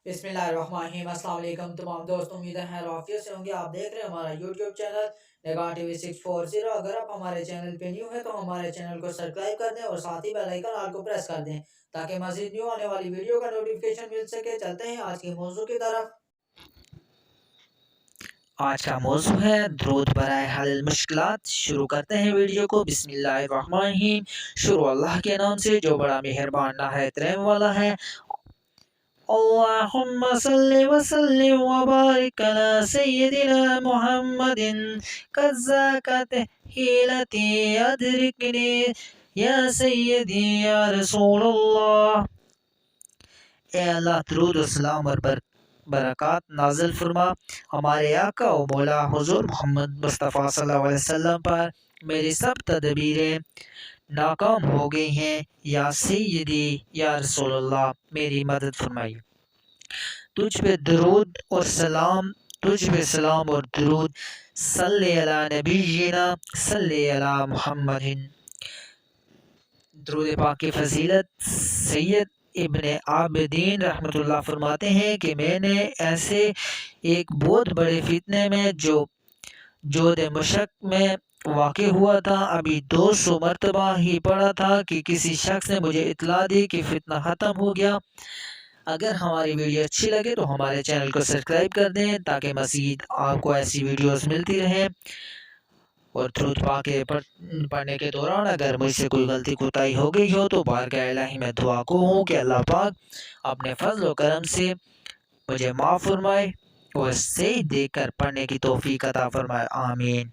बिस्मिल्लाहिर्रहमानिर्रहीम। अस्सलाम वालेकुम तमाम दोस्तों, उम्मीद है आफियत से होंगे। आप देख रहे हैं हमारा यूट्यूब चैनल निगाह टीवी 640। अगर आप हमारे चैनल पे न्यू है तो हमारे चैनल को सब्सक्राइब कर दें और साथ ही बेल आइकन ऑल को प्रेस कर दें ताकि मज़ीद न्यू आने वाली वीडियो का नोटिफिकेशन मिल सके। चलते हैं आज के मौजू की तरफ। आज का मौजू है दुरूद बराए हल मुश्किलात। शुरू करते हैं वीडियो को। बिस्मिल्लाहिर्रहमानिर्रहीम। शुरू अल्लाह के नाम से जो बड़ा मेहरबान नहायत रहम वाला है। अल्लाहुम्मा सल्लि व सल्लिम व बारिक अला सय्यिदिना मुहम्मदिन कज़्ज़ाका तहीलती अदरिकनी या सय्यदी या रसूलल्लाह। ए अल्लाह दुरूद और सलाम और बरकत नाज़िल फरमा हमारे आका और मौला हुज़ूर मोहम्मद मुस्तफ़ा सल्लल्लाहु अलैहि वसल्लम पर। मेरी सब तदबीरें नाकाम हो गई हैं। या सय्यदी या रसूलल्लाह, मेरी मदद फरमाइए। तुझ पे दरूद और सलाम, तुझ पे सलाम और दरूद। सल्ले अला नबीना सल्ले अला मुहम्मदिन। दरूद पाक की फजीलत सैयद इब्ने आबिदीन रहमतुल्लाह फरमाते हैं कि मैंने ऐसे एक बहुत बड़े फितने में जो दमशक में वाक़ हुआ था, अभी 200 मरतबा ही पढ़ा था कि किसी शख्स ने मुझे इतला दी कि फितना ख़त्म हो गया। अगर हमारी वीडियो अच्छी लगे तो हमारे चैनल को सब्सक्राइब कर दें ताकि मज़ीद आपको ऐसी वीडियोस मिलती रहें। और दुरूद पाक पढ़ने के दौरान अगर मुझसे कोई गलती कोताही हो गई हो तो बारगाह इलाही में दुआ को हूँ कि अल्लाह पाक अपने फजल व करम से मुझे माफ़ फरमाए और सही देख कर पढ़ने की तौफीक अता फरमाए। आमीन।